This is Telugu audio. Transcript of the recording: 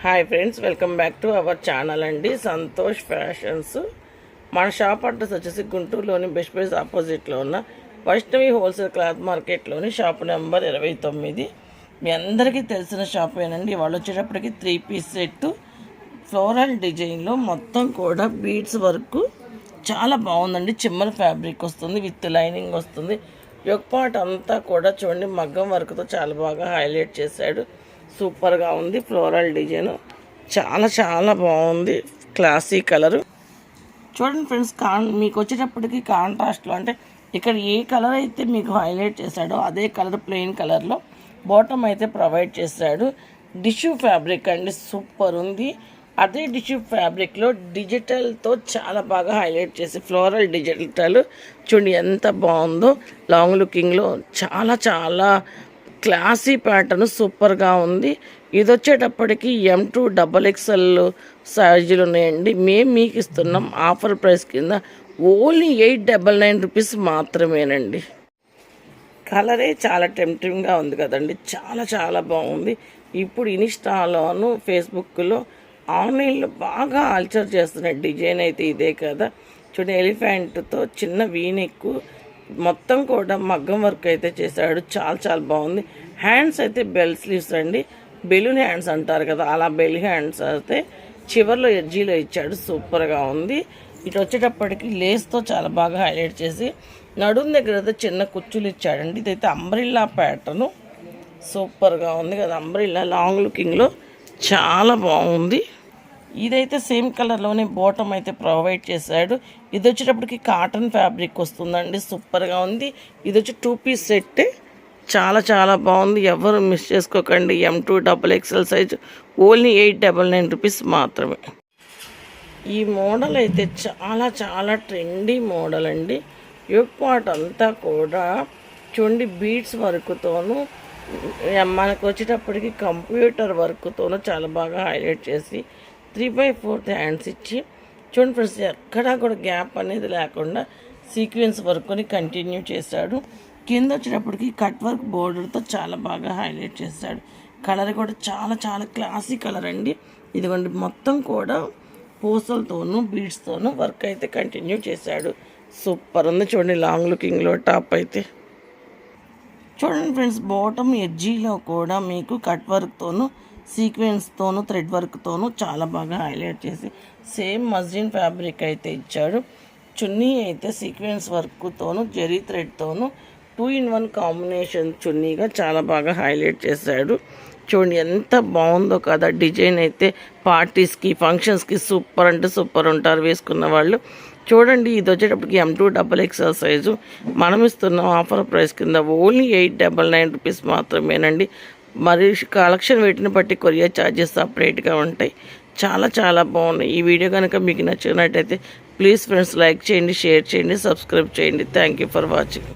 Hi friends, welcome back to our channel అండి. సంతోష్ ఫ్యాషన్స్. మన షాప్ అడ్రస్ వచ్చేసి గుంటూరులోని బెస్ట్ ప్రైస్ ఆపోజిట్లో ఉన్న వైష్ణవి హోల్సేల్ క్లాత్ మార్కెట్లోని షాప్ నెంబర్ 29. మీ అందరికీ తెలిసిన షాపేనండి. వాళ్ళు వచ్చేటప్పటికి 3 పీస్ సెట్ ఫ్లోరల్ డిజైన్లో మొత్తం కూడా బీడ్స్ వర్క్ చాలా బాగుందండి. చిమ్మల ఫ్యాబ్రిక్ వస్తుంది, విత్ లైనింగ్ వస్తుంది. యోక్ పార్ట్ అంతా కూడా చూడండి మగ్గం వర్క్తో చాలా బాగా హైలైట్ చేశాడు. సూపర్గా ఉంది. ఫ్లోరల్ డిజైన్ చాలా చాలా బాగుంది. క్లాసీ కలరు చూడండి ఫ్రెండ్స్. మీకు వచ్చేటప్పటికి కాంట్రాస్ట్లో అంటే ఇక్కడ ఏ కలర్ అయితే మీకు హైలైట్ చేశాడో అదే కలర్ ప్లెయిన్ కలర్లో బాటమ్ అయితే ప్రొవైడ్ చేశాడు. టిష్యూ ఫ్యాబ్రిక్ అండి, సూపర్ ఉంది. అదే టిష్యూ ఫ్యాబ్రిక్లో డిజిటల్తో చాలా బాగా హైలైట్ చేసి ఫ్లోరల్ డిజిటల్ చూడండి ఎంత బాగుందో. లాంగ్ లుకింగ్లో చాలా చాలా క్లాసీ ప్యాటర్న్ సూపర్గా ఉంది. ఇది వచ్చేటప్పటికి M2 XXL సైజులు ఉన్నాయండి. మేము మీకు ఇస్తున్నాం ఆఫర్ ప్రైస్ కింద ఓన్లీ 899 రూపీస్ మాత్రమేనండి. కలరే చాలా టెంప్టింగ్గా ఉంది కదండి, చాలా చాలా బాగుంది. ఇప్పుడు ఇన్స్టాలోను ఫేస్బుక్లో ఆన్లైన్లో బాగా అల్చర్ చేస్తున్న డిజైన్ అయితే ఇదే కదా. చూడండి ఎలిఫెంట్తో చిన్న వీనెక్ మొత్తం కూడా మగ్గం వర్క్ అయితే చేశాడు. చాలా చాలా బాగుంది. హ్యాండ్స్ అయితే బెల్ స్లీవ్స్ అండి, బెలూన్ హ్యాండ్స్ అంటారు కదా, అలా బెల్ హ్యాండ్స్ అయితే చివర్లో ఎడ్జీలో ఇచ్చాడు. సూపర్గా ఉంది. ఇటు వచ్చేటప్పటికి లేస్తో చాలా బాగా హైలైట్ చేసి నడుం దగ్గర అయితే చిన్న కుచ్చులు ఇచ్చాడండి. ఇదైతే అంబ్రిల్లా ప్యాటర్ను సూపర్గా ఉంది కదా. అంబ్రిల్లా లాంగ్ లుకింగ్లో చాలా బాగుంది. ఇదైతే సేమ్ కలర్లోనే బాటమ్ అయితే ప్రొవైడ్ చేశాడు. ఇది వచ్చేటప్పటికి కాటన్ ఫ్యాబ్రిక్ వస్తుందండి, సూపర్గా ఉంది. ఇది వచ్చి 2 పీస్ సెట్, చాలా చాలా బాగుంది. ఎవరు మిస్ చేసుకోకండి. M2 XXL size only 899 rupees మాత్రమే. ఈ మోడల్ అయితే చాలా చాలా ట్రెండీ మోడల్ అండి. యోక్ పార్ట్ అంతా కూడా చూడండి బీడ్స్ వర్క్తోనూ మనకు వచ్చేటప్పటికి కంప్యూటర్ వర్క్తోనూ చాలా బాగా హైలైట్ చేసి 3/4 హ్యాండ్స్ ఇచ్చి చూడండి ఫ్రెండ్స్, ఎక్కడా కూడా గ్యాప్ అనేది లేకుండా సీక్వెన్స్ వర్క్ని కంటిన్యూ చేశాడు. కింద వచ్చేటప్పటికి కట్ వర్క్ బోర్డర్తో చాలా బాగా హైలైట్ చేశాడు. కలర్ కూడా చాలా చాలా క్లాసీ కలర్ అండి. ఇదిగోండి మొత్తం కూడా పూసలతోనూ బీడ్స్తోనూ వర్క్ అయితే కంటిన్యూ చేశాడు. సూపర్ ఉంది. చూడండి లాంగ్ లుకింగ్లో టాప్ అయితే చూడండి ఫ్రెండ్స్. బాటమ్ ఎడ్జీలో కూడా మీకు కట్ వర్క్తోనూ సీక్వెన్స్తోనూ థ్రెడ్ వర్క్తోనూ చాలా బాగా హైలైట్ చేసి సేమ్ మస్లిన్ ఫ్యాబ్రిక్ అయితే ఇచ్చాడు. చున్నీ అయితే సీక్వెన్స్ వర్క్తోనూ జెరీ థ్రెడ్తోనూ 2-in-1 కాంబినేషన్ చున్నీగా చాలా బాగా హైలైట్ చేశాడు. చూడండి ఎంత బాగుందో కదా. డిజైన్ అయితే పార్టీస్కి ఫంక్షన్స్కి సూపర్ అంటే సూపర్ ఉంటారు వేసుకున్న వాళ్ళు. చూడండి ఇది వచ్చేటప్పటికి M2 XXL సైజు మనం ఇస్తున్న ఆఫర్ ప్రైస్ కింద ఓన్లీ 899 రూపీస్ మాత్రమేనండి. మరి కలెక్షన్ వీటిని బట్టి కొరియర్ ఛార్జెస్ సపరేట్గా ఉంటాయి. చాలా చాలా బాగున్నాయి. ఈ వీడియో కనుక మీకు నచ్చినట్టయితే ప్లీజ్ ఫ్రెండ్స్ లైక్ చేయండి, షేర్ చేయండి, సబ్స్క్రైబ్ చేయండి. Thank you for watching.